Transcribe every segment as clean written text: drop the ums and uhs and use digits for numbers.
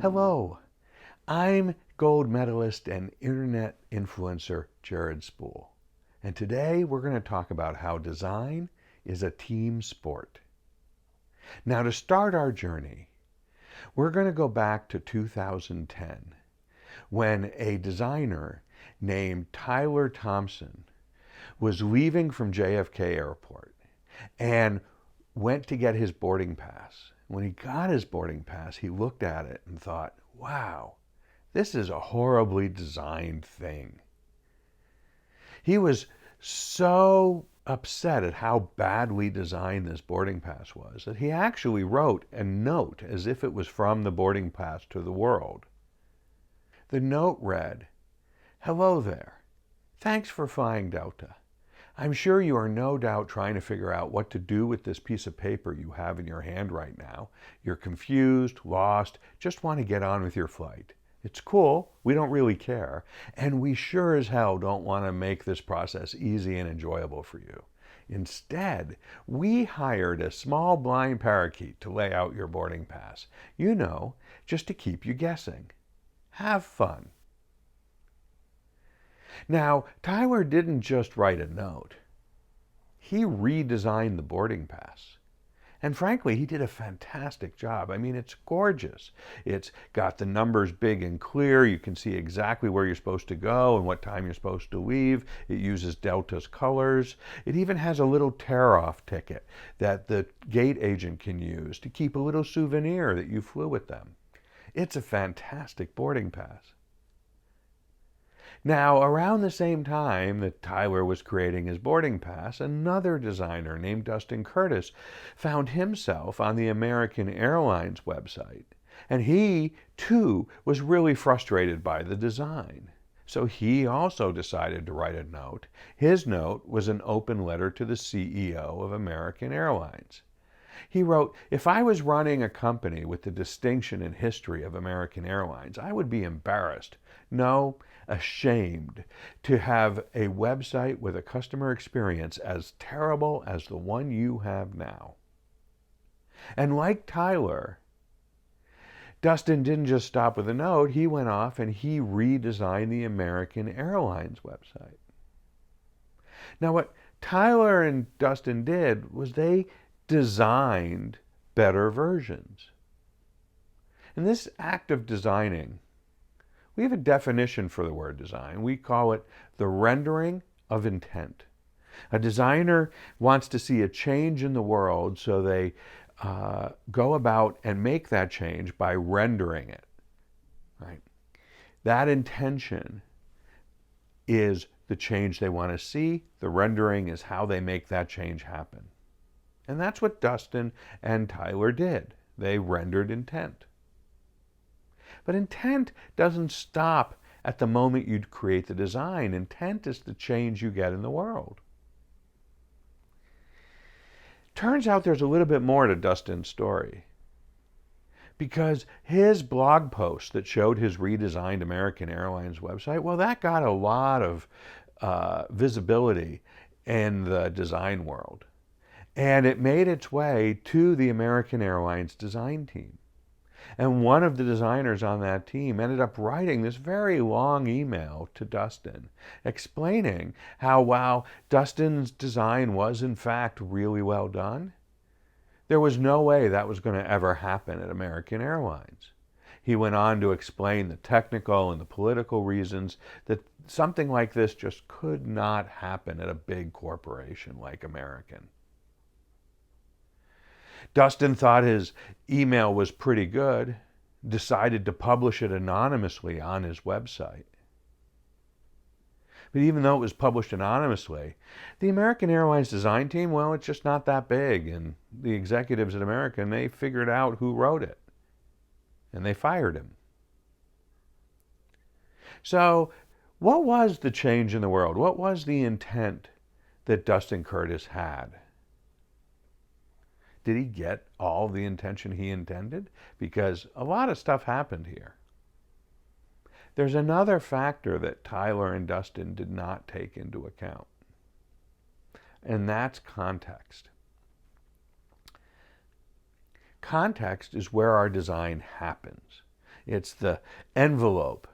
Hello, I'm gold medalist and internet influencer Jared Spool. And today we're going to talk about how design is a team sport. Now, to start our journey, we're going to go back to 2010 when a designer named Tyler Thompson was leaving from JFK Airport and went to get his boarding pass. When he got his boarding pass, he looked at it and thought, wow, this is a horribly designed thing. He was so upset at how badly designed this boarding pass was that he actually wrote a note as if it was from the boarding pass to the world. The note read, "Hello there. Thanks for flying Delta. I'm sure you are no doubt trying to figure out what to do with this piece of paper you have in your hand right now. You're confused, lost, just want to get on with your flight. It's cool, we don't really care, and we sure as hell don't want to make this process easy and enjoyable for you. Instead, we hired a small blind parakeet to lay out your boarding pass. You know, just to keep you guessing. Have fun." Now, Tyler didn't just write a note. He redesigned the boarding pass. And frankly, he did a fantastic job. I mean, it's gorgeous. It's got the numbers big and clear. You can see exactly where you're supposed to go and what time you're supposed to leave. It uses Delta's colors. It even has a little tear-off ticket that the gate agent can use to keep a little souvenir that you flew with them. It's a fantastic boarding pass. Now, around the same time that Tyler was creating his boarding pass, another designer named Dustin Curtis found himself on the American Airlines website. And he, too, was really frustrated by the design. So he also decided to write a note. His note was an open letter to the CEO of American Airlines. He wrote, "If I was running a company with the distinction and history of American Airlines, I would be embarrassed, no, ashamed, to have a website with a customer experience as terrible as the one you have now." And like Tyler, Dustin didn't just stop with a note. He went off and he redesigned the American Airlines website. Now, what Tyler and Dustin did was they designed better versions. In this act of designing, we have a definition for the word design. We call it the rendering of intent. A designer wants to see a change in the world, so they go about and make that change by rendering it. Right? That intention is the change they want to see. The rendering is how they make that change happen. And that's what Dustin and Tyler did. They rendered intent. But intent doesn't stop at the moment you create the design. Intent is the change you get in the world. Turns out there's a little bit more to Dustin's story. Because his blog post that showed his redesigned American Airlines website, well, that got a lot of visibility in the design world. And it made its way to the American Airlines design team. And one of the designers on that team ended up writing this very long email to Dustin, explaining how while Dustin's design was in fact really well done, there was no way that was going to ever happen at American Airlines. He went on to explain the technical and the political reasons that something like this just could not happen at a big corporation like American. Dustin thought his email was pretty good, decided to publish it anonymously on his website. But even though it was published anonymously, the American Airlines design team, well, it's just not that big. And the executives at American, they figured out who wrote it. And they fired him. So what was the change in the world? What was the intent that Dustin Curtis had? Did he get all the intention he intended? Because a lot of stuff happened here. There's another factor that Tyler and Dustin did not take into account, and that's context. Context is where our design happens. It's the envelope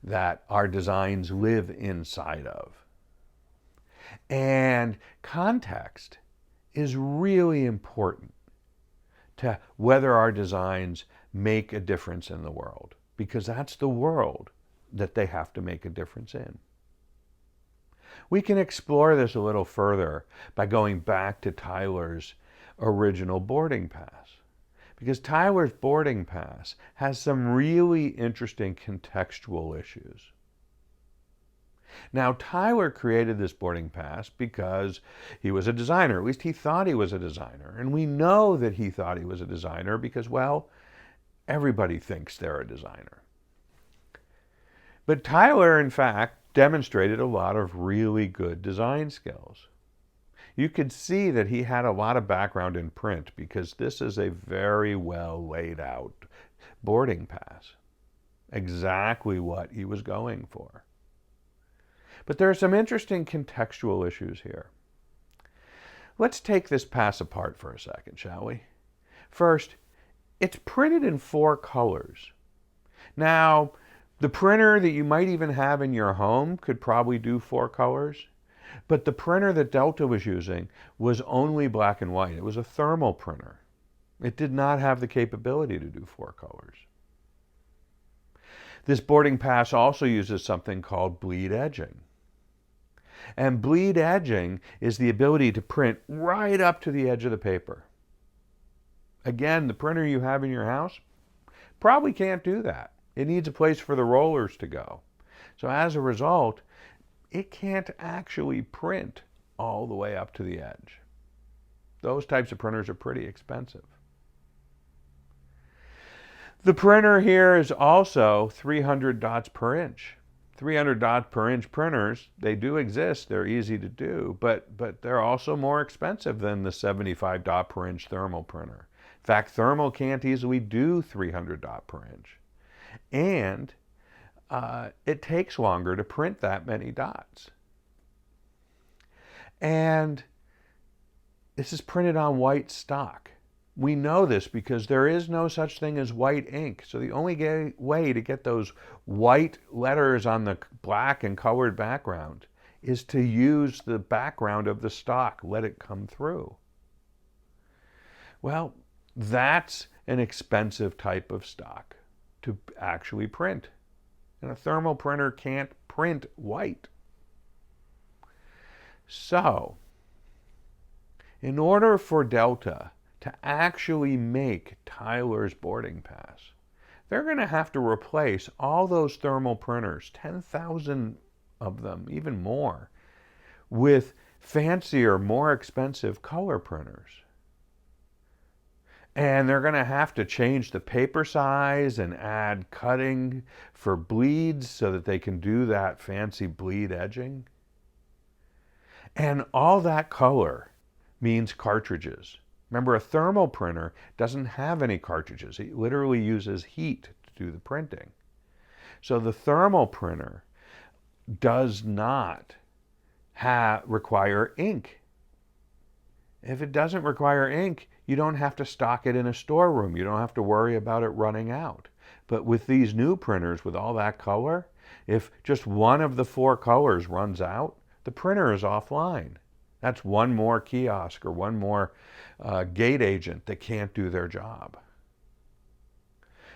that our designs live inside of. And context is really important to whether our designs make a difference in the world, because that's the world that they have to make a difference in. We can explore this a little further by going back to Tyler's original boarding pass, because Tyler's boarding pass has some really interesting contextual issues. Now, Tyler created this boarding pass because he was a designer. At least he thought he was a designer. And we know that he thought he was a designer because, well, everybody thinks they're a designer. But Tyler, in fact, demonstrated a lot of really good design skills. You could see that he had a lot of background in print because this is a very well laid out boarding pass. Exactly what he was going for. But there are some interesting contextual issues here. Let's take this pass apart for a second, shall we? First, it's printed in 4 colors. Now, the printer that you might even have in your home could probably do 4 colors, but the printer that Delta was using was only black and white. It was a thermal printer. It did not have the capability to do 4 colors. This boarding pass also uses something called bleed edging. And bleed edging is the ability to print right up to the edge of the paper. Again, the printer you have in your house probably can't do that. It needs a place for the rollers to go. So as a result, it can't actually print all the way up to the edge. Those types of printers are pretty expensive. The printer here is also 300 dots per inch. 300 dots per inch printers, they do exist, they're easy to do, but they're also more expensive than the 75 dot per inch thermal printer. In fact, thermal can't easily do 300 dot per inch. And it takes longer to print that many dots. And this is printed on white stock. We know this because there is no such thing as white ink. So the only way to get those white letters on the black and colored background is to use the background of the stock, let it come through. Well, that's an expensive type of stock to actually print. And a thermal printer can't print white. So, in order for Delta to actually make Tyler's boarding pass, they're going to have to replace all those thermal printers, 10,000 of them, even more, with fancier, more expensive color printers. And they're going to have to change the paper size and add cutting for bleeds so that they can do that fancy bleed edging. And all that color means cartridges. Remember, a thermal printer doesn't have any cartridges. It literally uses heat to do the printing. So the thermal printer does not require ink. If it doesn't require ink, you don't have to stock it in a storeroom. You don't have to worry about it running out. But with these new printers, with all that color, if just one of the 4 colors runs out, the printer is offline. That's one more kiosk or one more gate agent that can't do their job.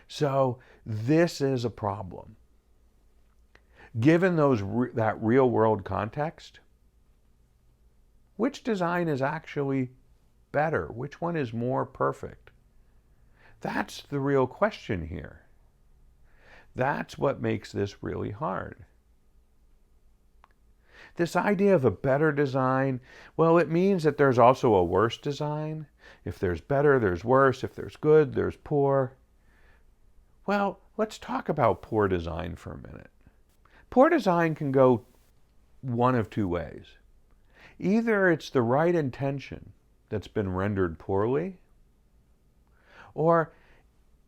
So this is a problem. Given that real world context, which design is actually better? Which one is more perfect? That's the real question here. That's what makes this really hard. This idea of a better design, well, it means that there's also a worse design. If there's better, there's worse. If there's good, there's poor. Well, let's talk about poor design for a minute. Poor design can go one of 2 ways. Either it's the right intention that's been rendered poorly, or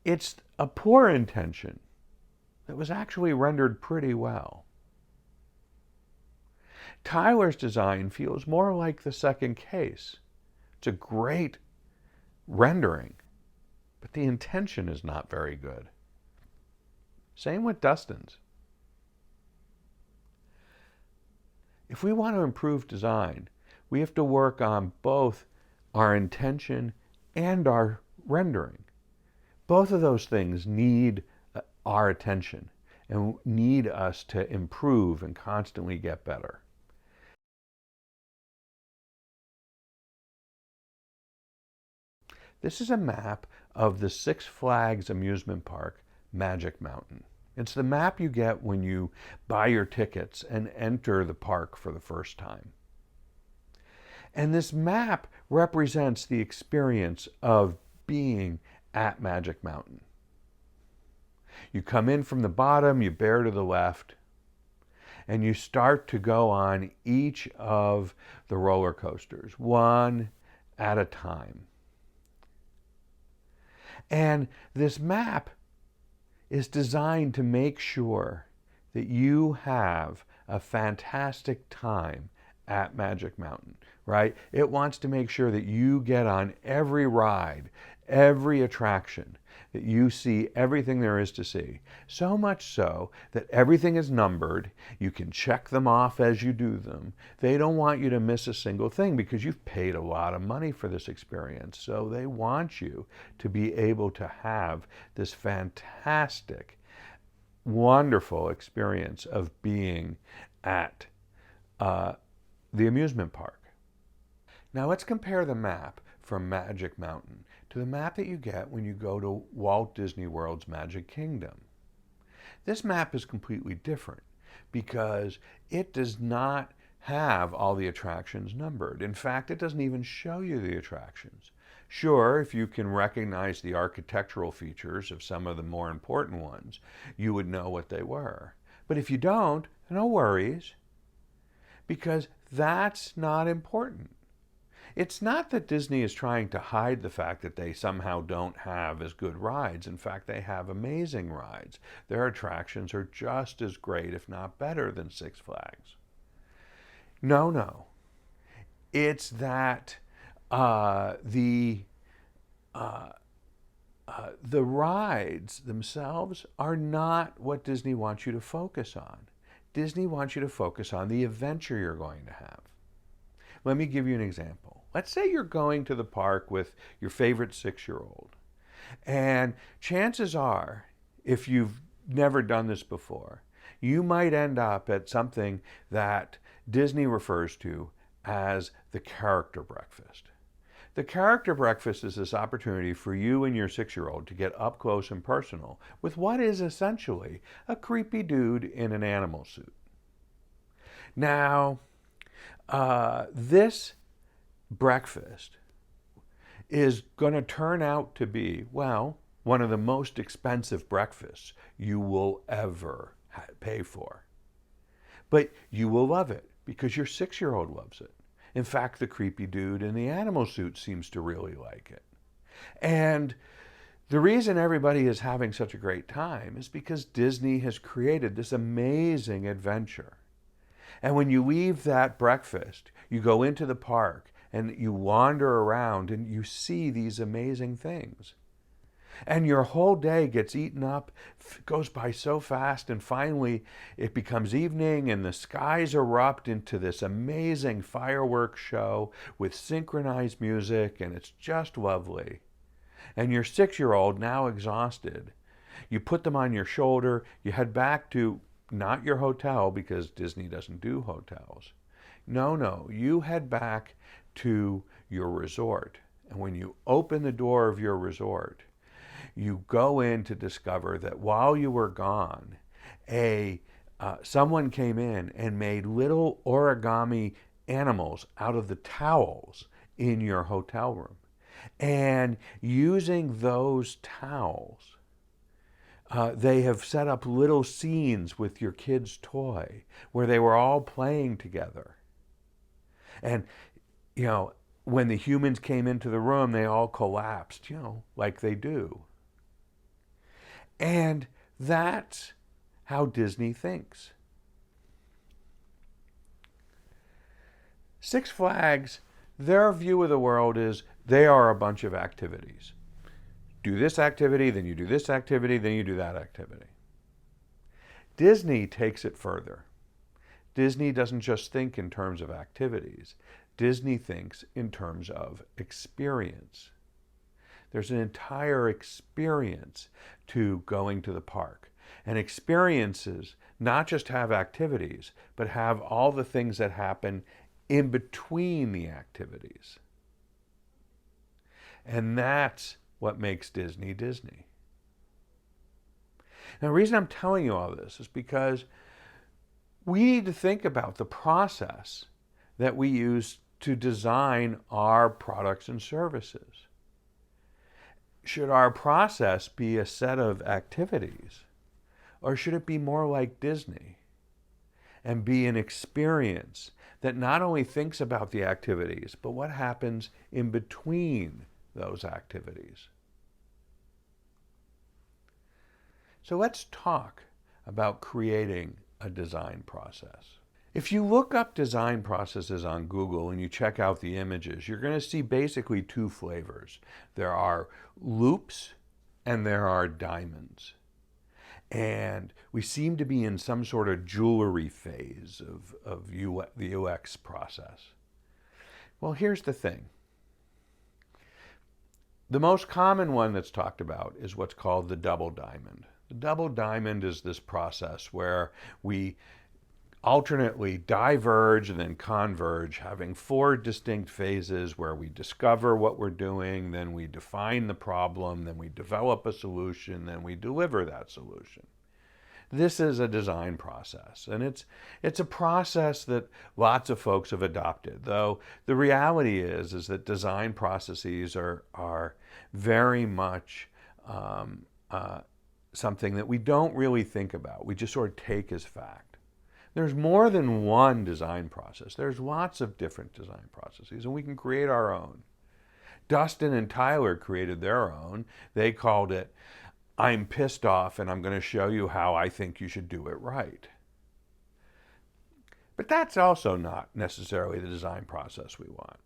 it's a poor intention that was actually rendered pretty well. Tyler's design feels more like the second case. It's a great rendering, but the intention is not very good. Same with Dustin's. If we want to improve design, we have to work on both our intention and our rendering. Both of those things need our attention and need us to improve and constantly get better. This is a map of the Six Flags amusement park, Magic Mountain. It's the map you get when you buy your tickets and enter the park for the first time. And this map represents the experience of being at Magic Mountain. You come in from the bottom, you bear to the left, and you start to go on each of the roller coasters, one at a time. And this map is designed to make sure that you have a fantastic time at Magic Mountain, right? It wants to make sure that you get on every ride, every attraction, that you see everything there is to see. So much so that everything is numbered. You can check them off as you do them. They don't want you to miss a single thing because you've paid a lot of money for this experience. So they want you to be able to have this fantastic, wonderful experience of being at the amusement park. Now let's compare the map from Magic Mountain to the map that you get when you go to Walt Disney World's Magic Kingdom. This map is completely different because it does not have all the attractions numbered. In fact, it doesn't even show you the attractions. Sure, if you can recognize the architectural features of some of the more important ones, you would know what they were. But if you don't, no worries, because that's not important. It's not that Disney is trying to hide the fact that they somehow don't have as good rides. In fact, they have amazing rides. Their attractions are just as great, if not better, than Six Flags. No. It's that the rides themselves are not what Disney wants you to focus on. Disney wants you to focus on the adventure you're going to have. Let me give you an example. Let's say you're going to the park with your favorite 6-year-old. And chances are, if you've never done this before, you might end up at something that Disney refers to as the character breakfast. The character breakfast is this opportunity for you and your 6-year-old to get up close and personal with what is essentially a creepy dude in an animal suit. Now, this breakfast is going to turn out to be, well, one of the most expensive breakfasts you will ever pay for. But you will love it because your 6-year-old loves it. In fact, the creepy dude in the animal suit seems to really like it. And the reason everybody is having such a great time is because Disney has created this amazing adventure. And when you leave that breakfast, you go into the park and you wander around and you see these amazing things. And your whole day gets eaten up, goes by so fast, and finally it becomes evening and the skies erupt into this amazing fireworks show with synchronized music, and it's just lovely. And your 6-year-old, now exhausted, you put them on your shoulder, you head back to not your hotel because Disney doesn't do hotels. No, you head back to your resort. And when you open the door of your resort, you go in to discover that while you were gone, someone came in and made little origami animals out of the towels in your hotel room. And using those towels, they have set up little scenes with your kid's toy where they were all playing together. And, when the humans came into the room, they all collapsed, like they do. And that's how Disney thinks. Six Flags, their view of the world is they are a bunch of activities. Do this activity, then you do this activity, then you do that activity. Disney takes it further. Disney doesn't just think in terms of activities. Disney thinks in terms of experience. There's an entire experience to going to the park. And experiences not just have activities, but have all the things that happen in between the activities. And that's what makes Disney Disney. Now, the reason I'm telling you all this is because we need to think about the process that we use to design our products and services. Should our process be a set of activities, or should it be more like Disney and be an experience that not only thinks about the activities, but what happens in between those activities? So let's talk about creating a design process. If you look up design processes on Google and you check out the images, you're going to see basically two flavors. There are loops and there are diamonds. And we seem to be in some sort of jewelry phase of the UX process. Well, here's the thing. The most common one that's talked about is what's called the double diamond. The double diamond is this process where we alternately diverge and then converge, having 4 distinct phases where we discover what we're doing, then we define the problem, then we develop a solution, then we deliver that solution. This is a design process, and it's a process that lots of folks have adopted, though the reality is that design processes are very much something that we don't really think about. We just sort of take as fact. There's more than one design process. There's lots of different design processes, and we can create our own. Dustin and Tyler created their own. They called it, I'm pissed off and I'm going to show you how I think you should do it right. But that's also not necessarily the design process we want.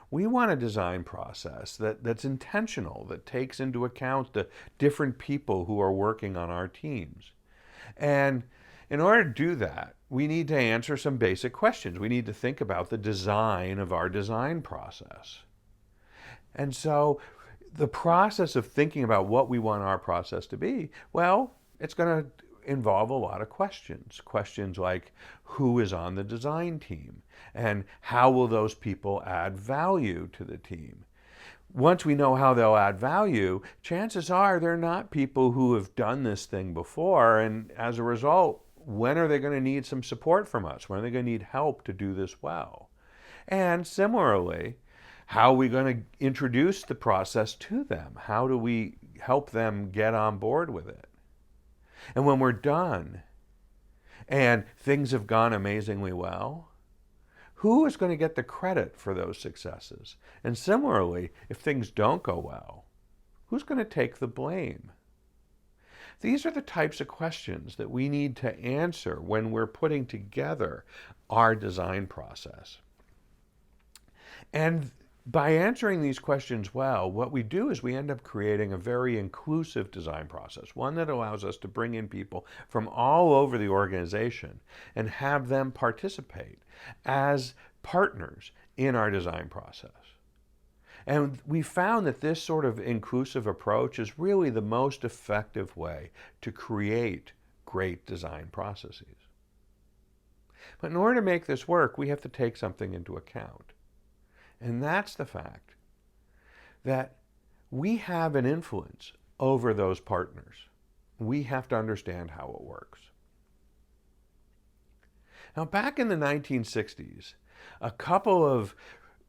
We want a design process that's intentional, that takes into account the different people who are working on our teams. And in order to do that, we need to answer some basic questions. We need to think about the design of our design process. And so the process of thinking about what we want our process to be, well, it's going to involve a lot of questions. Questions like, who is on the design team? And how will those people add value to the team? Once we know how they'll add value, chances are they're not people who have done this thing before, and as a result, when are they going to need some support from us? When are they going to need help to do this well? And similarly, how are we going to introduce the process to them? How do we help them get on board with it? And when we're done and things have gone amazingly well, who is going to get the credit for those successes? And similarly, if things don't go well, who's going to take the blame? These are the types of questions that we need to answer when we're putting together our design process. And by answering these questions well, what we do is we end up creating a very inclusive design process, one that allows us to bring in people from all over the organization and have them participate as partners in our design process. And we found that this sort of inclusive approach is really the most effective way to create great design processes. But in order to make this work, we have to take something into account. And that's the fact that we have an influence over those partners. We have to understand how it works. Now, back in the 1960s, a couple of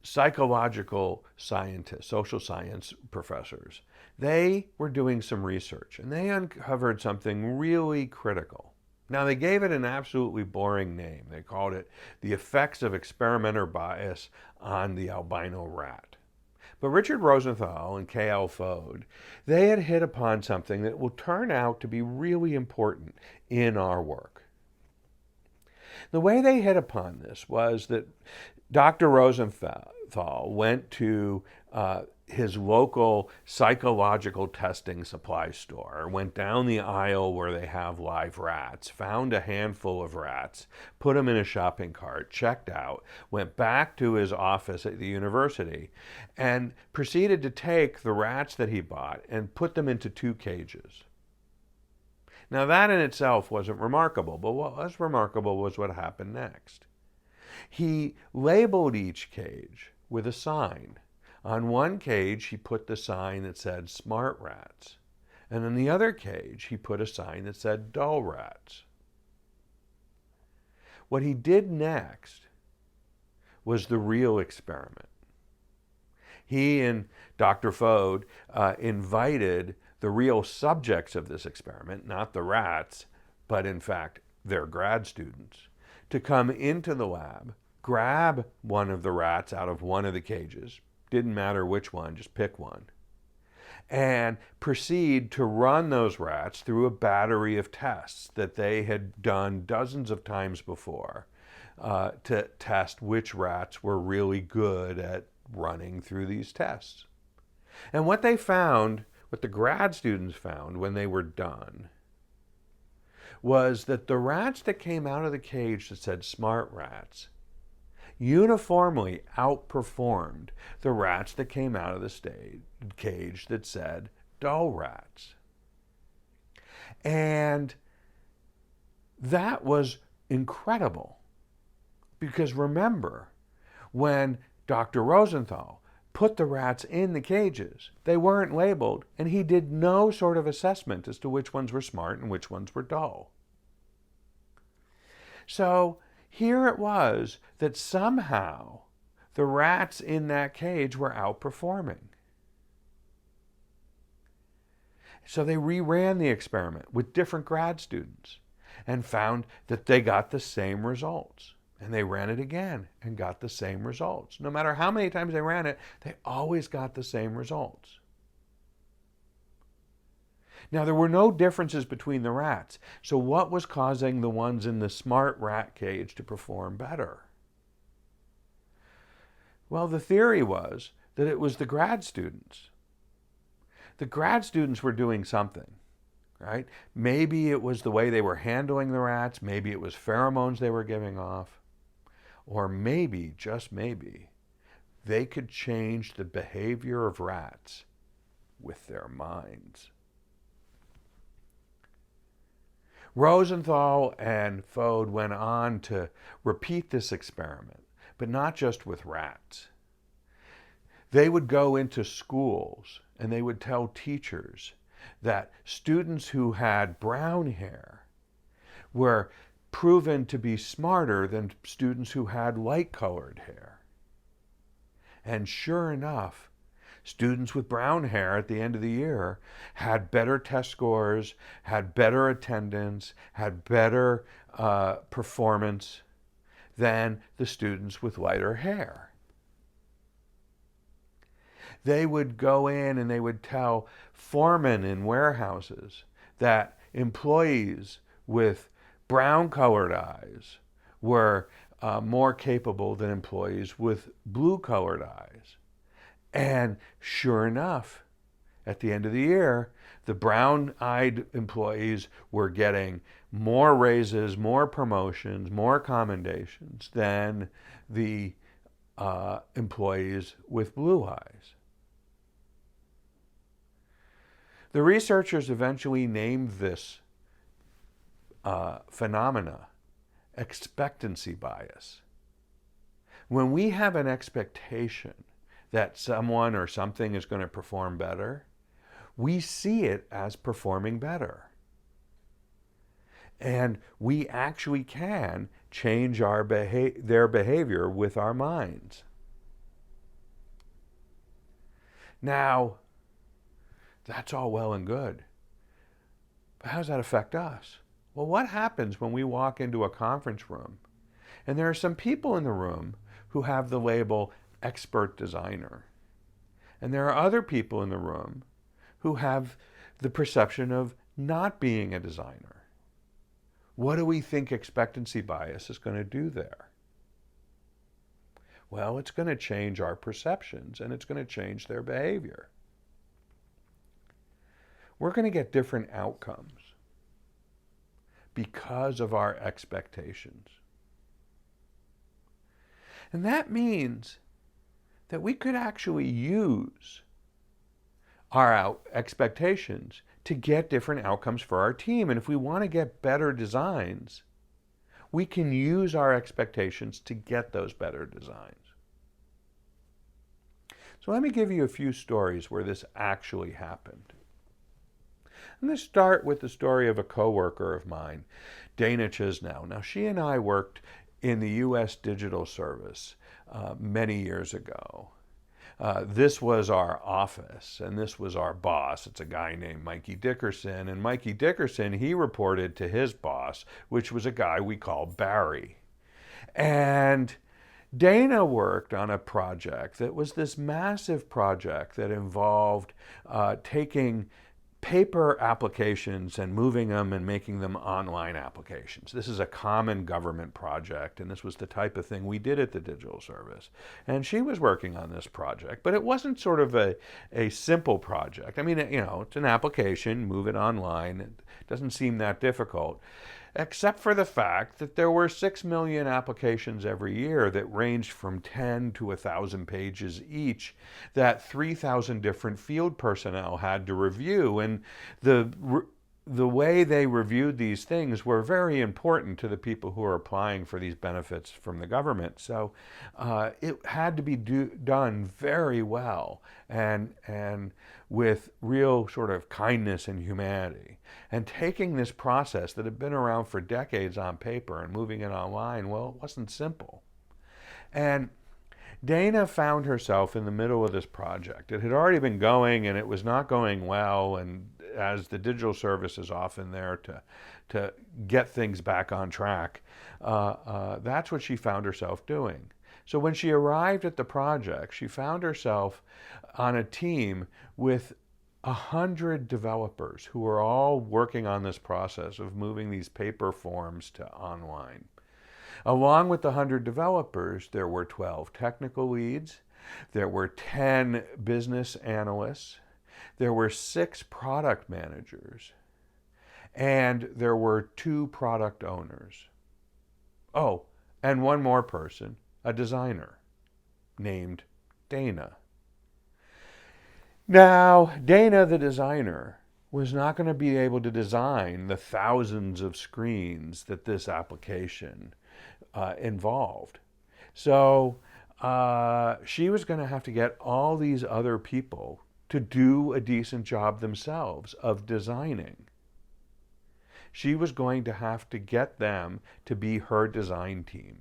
psychological scientists, social science professors, they were doing some research and they uncovered something really critical. Now, they gave it an absolutely boring name. They called it the effects of experimenter bias on the albino rat. But Richard Rosenthal and K.L. Fode, they had hit upon something that will turn out to be really important in our work. The way they hit upon this was that Dr. Rosenthal went to his local psychological testing supply store, went down the aisle where they have live rats, found a handful of rats, put them in a shopping cart, checked out, went back to his office at the university, and proceeded to take the rats that he bought and put them into 2 cages. Now, that in itself wasn't remarkable, but what was remarkable was what happened next. He labeled each cage with a sign. On one cage, he put the sign that said smart rats. And in the other cage, he put a sign that said dull rats. What he did next was the real experiment. He and Dr. Fode invited the real subjects of this experiment, not the rats, but in fact their grad students, to come into the lab, grab one of the rats out of one of the cages, didn't matter which one, just pick one, and proceed to run those rats through a battery of tests that they had done dozens of times before to test which rats were really good at running through these tests. And what they found, what the grad students found when they were done, was that the rats that came out of the cage that said smart rats uniformly outperformed the rats that came out of the cage that said dull rats. And that was incredible, because remember, when Dr. Rosenthal put the rats in the cages, they weren't labeled, and he did no sort of assessment as to which ones were smart and which ones were dull. So here it was that somehow the rats in that cage were outperforming. So they reran the experiment with different grad students and found that they got the same results. And they ran it again and got the same results. No matter how many times they ran it, they always got the same results. Now, there were no differences between the rats. So what was causing the ones in the smart rat cage to perform better? Well, the theory was that it was the grad students. The grad students were doing something, right? Maybe it was the way they were handling the rats. Maybe it was pheromones they were giving off. Or maybe, just maybe, they could change the behavior of rats with their minds. Rosenthal and Fode went on to repeat this experiment, but not just with rats. They would go into schools and they would tell teachers that students who had brown hair were proven to be smarter than students who had light-colored hair. And sure enough, students with brown hair at the end of the year had better test scores, had better attendance, had better performance than the students with lighter hair. They would go in and they would tell foremen in warehouses that employees with brown-colored eyes were more capable than employees with blue-colored eyes. And sure enough, at the end of the year, the brown-eyed employees were getting more raises, more promotions, more commendations than the employees with blue eyes. The researchers eventually named this phenomena expectancy bias. When we have an expectation that someone or something is going to perform better, we see it as performing better. And we actually can change their behavior with our minds. Now, that's all well and good. But how does that affect us? Well, what happens when we walk into a conference room and there are some people in the room who have the label expert designer, and there are other people in the room who have the perception of not being a designer? What do we think expectancy bias is going to do there? Well, it's going to change our perceptions and it's going to change their behavior. We're going to get different outcomes because of our expectations. And that means that we could actually use our expectations to get different outcomes for our team. And if we want to get better designs, we can use our expectations to get those better designs. So let me give you a few stories where this actually happened. I'm going to start with the story of a coworker of mine, Dana Chisnow. Now, she and I worked in the U.S. Digital Service many years ago. This was our office, and this was our boss. It's a guy named Mikey Dickerson. And Mikey Dickerson, he reported to his boss, which was a guy we call Barry. And Dana worked on a project that was this massive project that involved taking paper applications and moving them and making them online applications. This is a common government project, and this was the type of thing we did at the Digital Service. And she was working on this project, but it wasn't sort of a simple project. I mean, you know, it's an application, move it online. It doesn't seem that difficult, except for the fact that there were 6 million applications every year that ranged from 10 to 1,000 pages each that 3,000 different field personnel had to review. And the way they reviewed these things were very important to the people who are applying for these benefits from the government. So it had to be done very well and with real sort of kindness and humanity. And taking this process that had been around for decades on paper and moving it online, well, it wasn't simple. And Dana found herself in the middle of this project. It had already been going and it was not going well, and as the Digital Service is often there to get things back on track, that's what she found herself doing. So when she arrived at the project, she found herself on a team with 100 developers who were all working on this process of moving these paper forms to online. Along with the 100 developers, there were 12 technical leads, there were 10 business analysts, there were 6 product managers, and there were 2 product owners. Oh, and one more person, a designer named Dana. Now, Dana, the designer, was not going to be able to design the thousands of screens that this application involved. So she was going to have to get all these other people to do a decent job themselves of designing. She was going to have to get them to be her design team.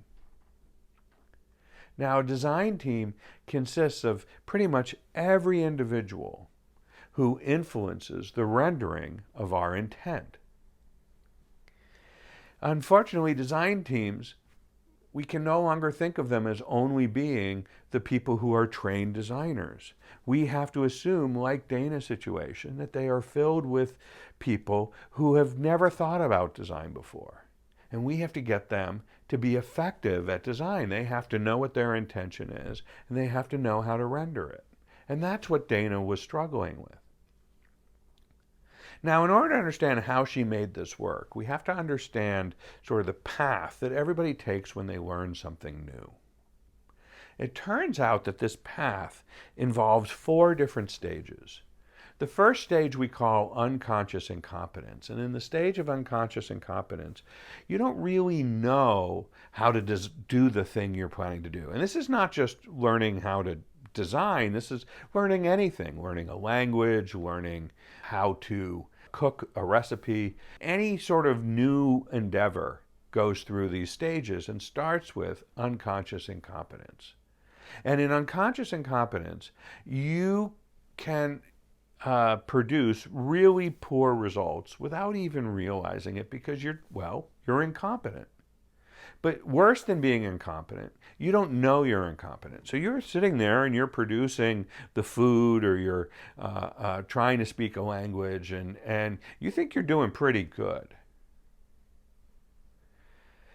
Now, a design team consists of pretty much every individual who influences the rendering of our intent. Unfortunately, design teams, we can no longer think of them as only being the people who are trained designers. We have to assume, like Dana's situation, that they are filled with people who have never thought about design before. And we have to get them to be effective at design. They have to know what their intention is, and they have to know how to render it. And that's what Dana was struggling with. Now, in order to understand how she made this work, we have to understand sort of the path that everybody takes when they learn something new. It turns out that this path involves 4 different stages. The first stage we call unconscious incompetence. And in the stage of unconscious incompetence, you don't really know how to do the thing you're planning to do. And this is not just learning how to design. This is learning anything, learning a language, learning how to cook a recipe. Any sort of new endeavor goes through these stages and starts with unconscious incompetence. And in unconscious incompetence, you can produce really poor results without even realizing it because you're incompetent. But worse than being incompetent, you don't know you're incompetent. So you're sitting there and you're producing the food, or you're trying to speak a language, and you think you're doing pretty good.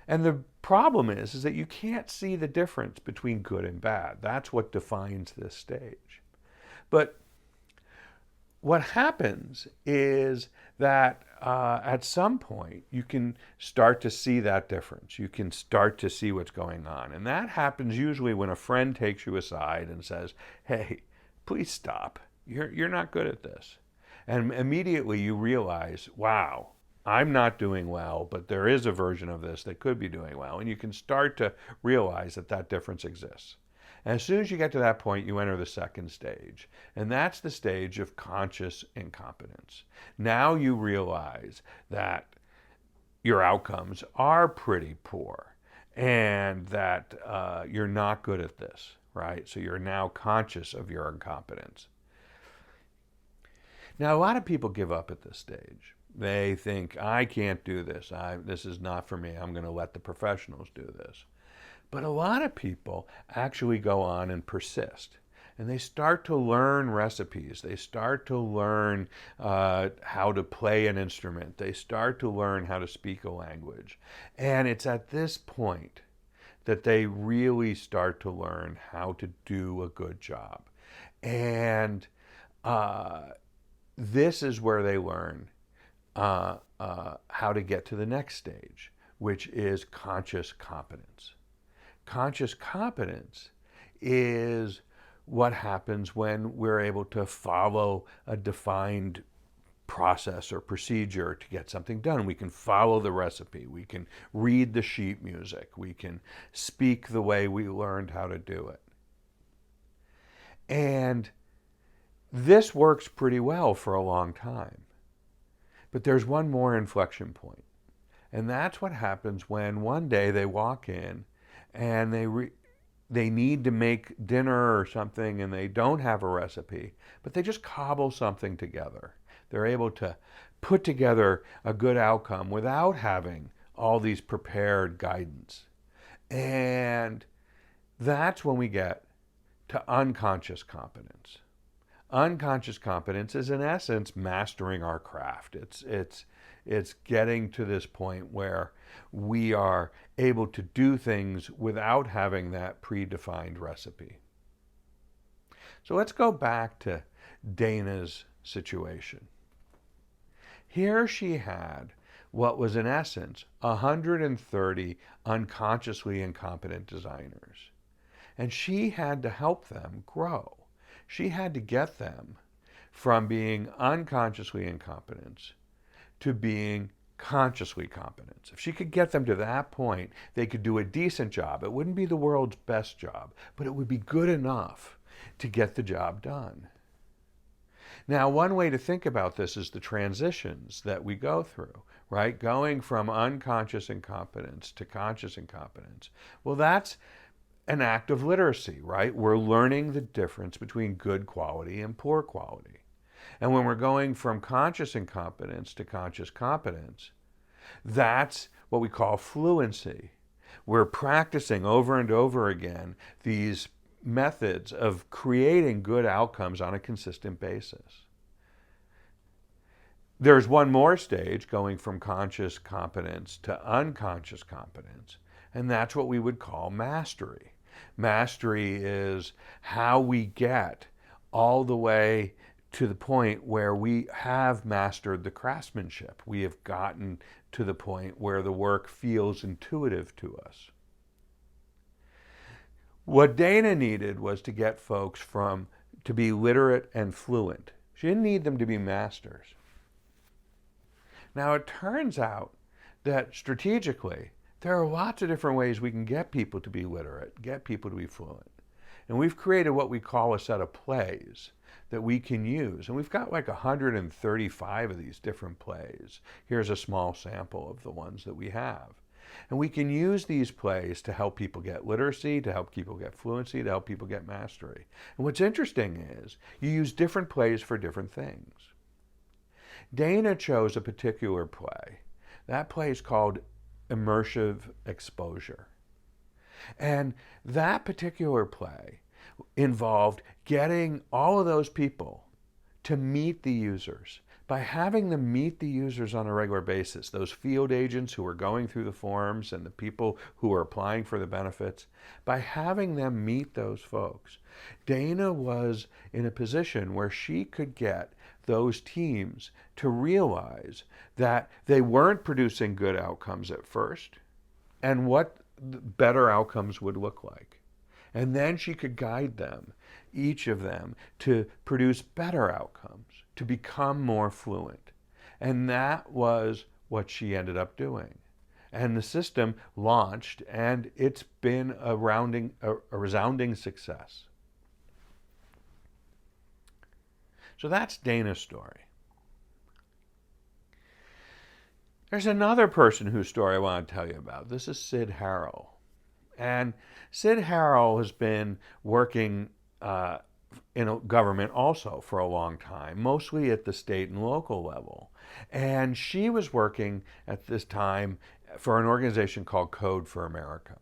And the problem is that you can't see the difference between good and bad. That's what defines this stage. But what happens is that at some point you can start to see that difference. You can start to see what's going on. And that happens usually when a friend takes you aside and says, hey, please stop. You're not good at this. And immediately you realize, wow, I'm not doing well, but there is a version of this that could be doing well. And you can start to realize that that difference exists. And as soon as you get to that point, you enter the second stage. And that's the stage of conscious incompetence. Now you realize that your outcomes are pretty poor and that you're not good at this, right? So you're now conscious of your incompetence. Now, a lot of people give up at this stage. They think, I can't do this. This is not for me. I'm going to let the professionals do this. But a lot of people actually go on and persist. And they start to learn recipes. They start to learn how to play an instrument. They start to learn how to speak a language. And it's at this point that they really start to learn how to do a good job. And this is where they learn how to get to the next stage, which is conscious competence. Conscious competence is what happens when we're able to follow a defined process or procedure to get something done. We can follow the recipe. We can read the sheet music. We can speak the way we learned how to do it. And this works pretty well for a long time. But there's one more inflection point. And that's what happens when one day they walk in and they need to make dinner or something and they don't have a recipe, but they just cobble something together. They're able to put together a good outcome without having all these prepared guidance. And that's when we get to unconscious competence. Unconscious competence is in essence mastering our craft. It's getting to this point where we are able to do things without having that predefined recipe. So let's go back to Dana's situation. Here she had what was in essence 130 unconsciously incompetent designers. And she had to help them grow. She had to get them from being unconsciously incompetent to being consciously competent. If she could get them to that point, they could do a decent job. It wouldn't be the world's best job, but it would be good enough to get the job done. Now, one way to think about this is the transitions that we go through, right? Going from unconscious incompetence to conscious incompetence. Well, that's an act of literacy, right? We're learning the difference between good quality and poor quality. And when we're going from conscious incompetence to conscious competence, that's what we call fluency. We're practicing over and over again these methods of creating good outcomes on a consistent basis. There's one more stage going from conscious competence to unconscious competence, and that's what we would call mastery. Mastery is how we get all the way to the point where we have mastered the craftsmanship. We have gotten to the point where the work feels intuitive to us. What Dana needed was to get folks to be literate and fluent. She didn't need them to be masters. Now it turns out that strategically, there are lots of different ways we can get people to be literate, get people to be fluent. And we've created what we call a set of plays that we can use. And we've got like 135 of these different plays. Here's a small sample of the ones that we have. And we can use these plays to help people get literacy, to help people get fluency, to help people get mastery. And what's interesting is you use different plays for different things. Dana chose a particular play. That play is called immersive exposure. And that particular play involved getting all of those people to meet the users, by having them meet the users on a regular basis, those field agents who are going through the forms and the people who are applying for the benefits, by having them meet those folks, Dana was in a position where she could get those teams to realize that they weren't producing good outcomes at first and what better outcomes would look like. And then she could guide them, each of them, to produce better outcomes, to become more fluent. And that was what she ended up doing. And the system launched, and it's been a resounding success. So that's Dana's story. There's another person whose story I want to tell you about. This is Sid Harrell. And Sid Harrell has been working in a government also for a long time, mostly at the state and local level. And she was working at this time for an organization called Code for America.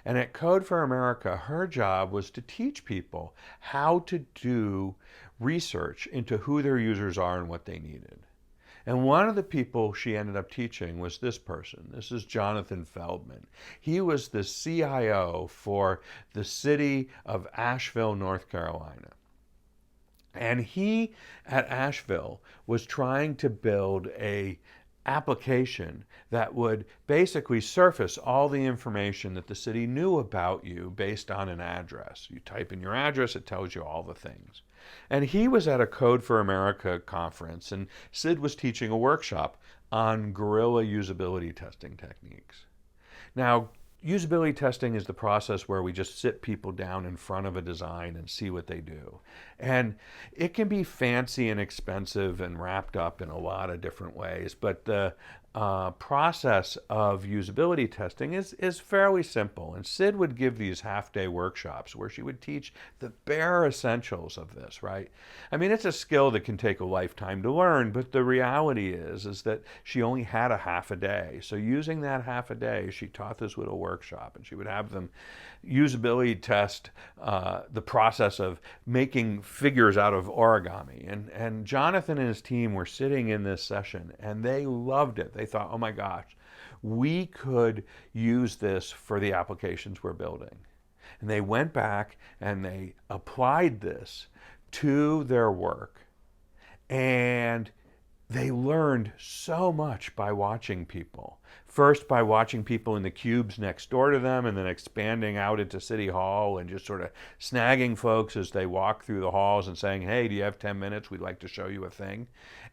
And at Code for America, her job was to teach people how to do research into who their users are and what they needed. And one of the people she ended up teaching was this person. This is Jonathan Feldman. He was the CIO for the city of Asheville, North Carolina. And he, at Asheville, was trying to build a application that would basically surface all the information that the city knew about you based on an address. You type in your address, it tells you all the things. And he was at a Code for America conference, and Sid was teaching a workshop on guerrilla usability testing techniques. Now, usability testing is the process where we just sit people down in front of a design and see what they do. And it can be fancy and expensive and wrapped up in a lot of different ways, but the process of usability testing is fairly simple. And Sid would give these half-day workshops where she would teach the bare essentials of this, right? I mean, it's a skill that can take a lifetime to learn, but the reality is that she only had a half a day. So using that half a day, she taught this little workshop, and she would have them usability test the process of making figures out of origami. And Jonathan and his team were sitting in this session, and they loved it. They thought, oh my gosh, we could use this for the applications we're building. And they went back and they applied this to their work. And they learned so much by watching people. First, by watching people in the cubes next door to them, and then expanding out into City Hall and just sort of snagging folks as they walk through the halls and saying, hey, do you have 10 minutes? We'd like to show you a thing.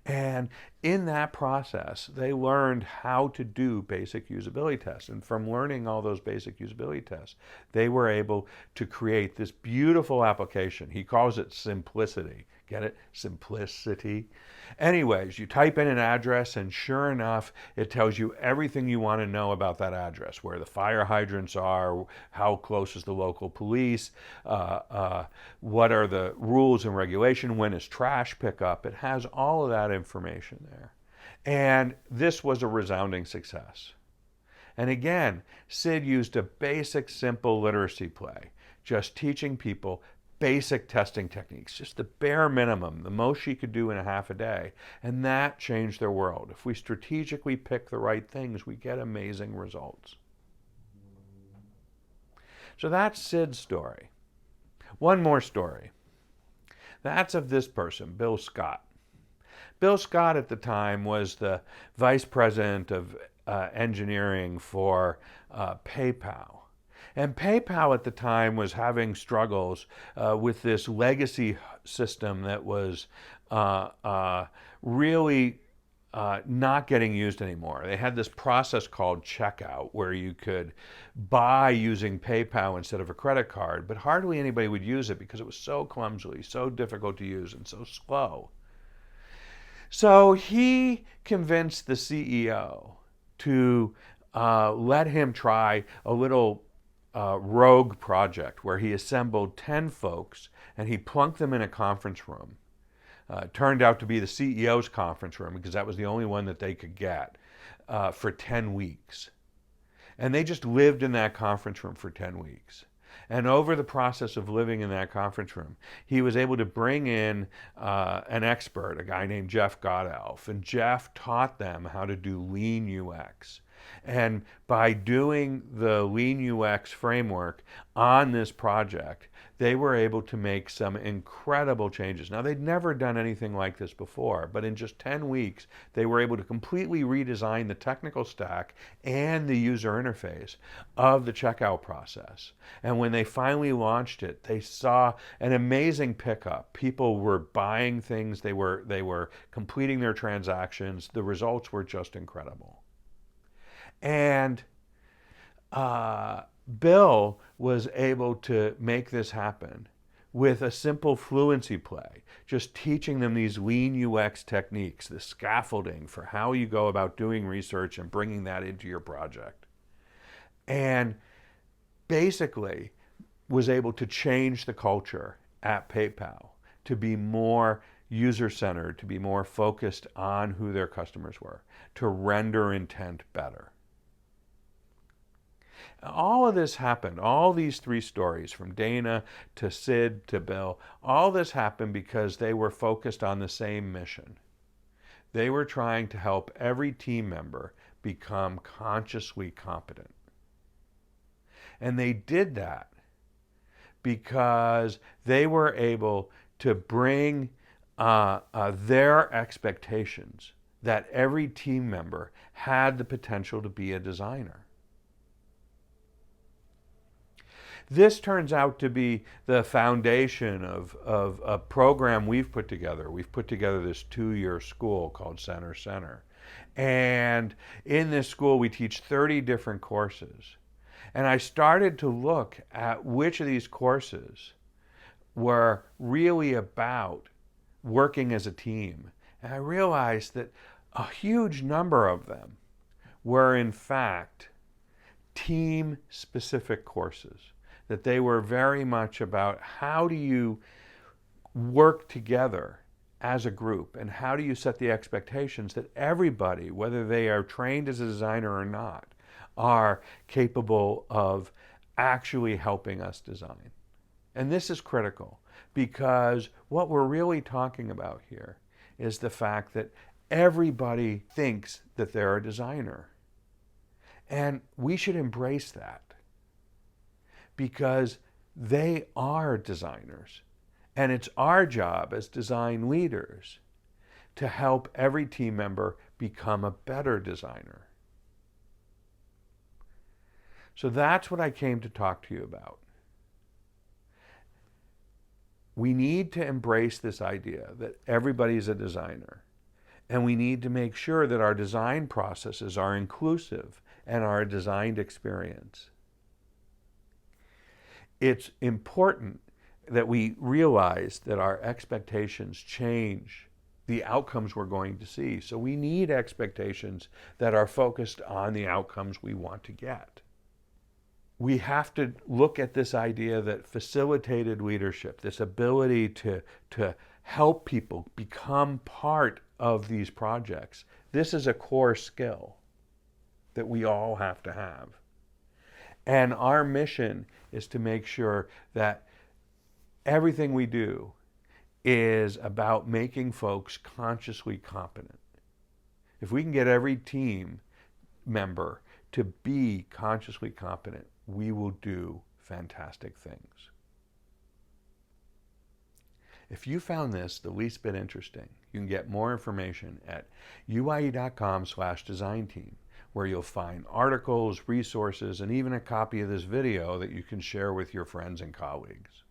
And in that process, they learned how to do basic usability tests. And from learning all those basic usability tests, they were able to create this beautiful application. He calls it simplicity. Get it? Simplicity. Anyways, you type in an address, and sure enough, it tells you everything you want to know about that address, where the fire hydrants are, how close is the local police, what are the rules and regulation, when is trash pickup. It has all of that information there. And this was a resounding success. And again, Sid used a basic, simple literacy play, just teaching people basic testing techniques, just the bare minimum, the most she could do in a half a day. And that changed their world. If we strategically pick the right things, we get amazing results. So that's Sid's story. One more story. That's of this person, Bill Scott. Bill Scott at the time was the vice president of engineering for PayPal. And PayPal at the time was having struggles with this legacy system that was really not getting used anymore. They had this process called checkout where you could buy using PayPal instead of a credit card, but hardly anybody would use it because it was so clumsily, so difficult to use, and so slow. So he convinced the CEO to let him try a little rogue project where he assembled 10 folks and he plunked them in a conference room. It turned out to be the CEO's conference room because that was the only one that they could get for 10 weeks. And they just lived in that conference room for 10 weeks. And over the process of living in that conference room, he was able to bring in an expert, a guy named Jeff Godelf. And Jeff taught them how to do lean UX. And by doing the lean UX framework on this project, they were able to make some incredible changes. Now, they'd never done anything like this before, but in just 10 weeks, they were able to completely redesign the technical stack and the user interface of the checkout process. And when they finally launched it, they saw an amazing pickup. People were buying things, they were completing their transactions. The results were just incredible. And Bill was able to make this happen with a simple fluency play, just teaching them these lean UX techniques, the scaffolding for how you go about doing research and bringing that into your project. And basically was able to change the culture at PayPal to be more user-centered, to be more focused on who their customers were, to render intent better. All of this happened, all these three stories, from Dana to Sid to Bill, all this happened because they were focused on the same mission. They were trying to help every team member become consciously competent. And they did that because they were able to bring their expectations that every team member had the potential to be a designer. This turns out to be the foundation of a program we've put together. We've put together this 2-year school called Center. And in this school, we teach 30 different courses. And I started to look at which of these courses were really about working as a team. And I realized that a huge number of them were, in fact, team-specific courses. That they were very much about how do you work together as a group, and how do you set the expectations that everybody, whether they are trained as a designer or not, are capable of actually helping us design. And this is critical, because what we're really talking about here is the fact that everybody thinks that they're a designer. And we should embrace that, because they are designers. And it's our job as design leaders to help every team member become a better designer. So that's what I came to talk to you about. We need to embrace this idea that everybody's a designer. And we need to make sure that our design processes are inclusive and are a designed experience. It's important that we realize that our expectations change the outcomes we're going to see. So we need expectations that are focused on the outcomes we want to get. We have to look at this idea that facilitated leadership, this ability to help people become part of these projects, this is a core skill that we all have to have. And our mission is to make sure that everything we do is about making folks consciously competent. If we can get every team member to be consciously competent, we will do fantastic things. If you found this the least bit interesting, you can get more information at uie.com/design team, where you'll find articles, resources, and even a copy of this video that you can share with your friends and colleagues.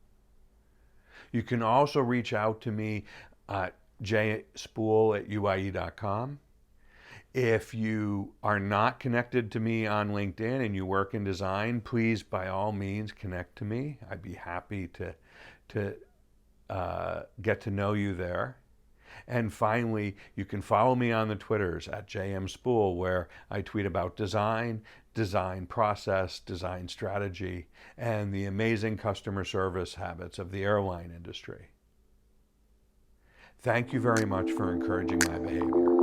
You can also reach out to me at jspool@uie.com. If you are not connected to me on LinkedIn and you work in design, please, by all means, connect to me. I'd be happy to get to know you there. And finally, you can follow me on the Twitters at jmspool, where I tweet about design, design process, design strategy, and the amazing customer service habits of the airline industry. Thank you very much for encouraging my behavior.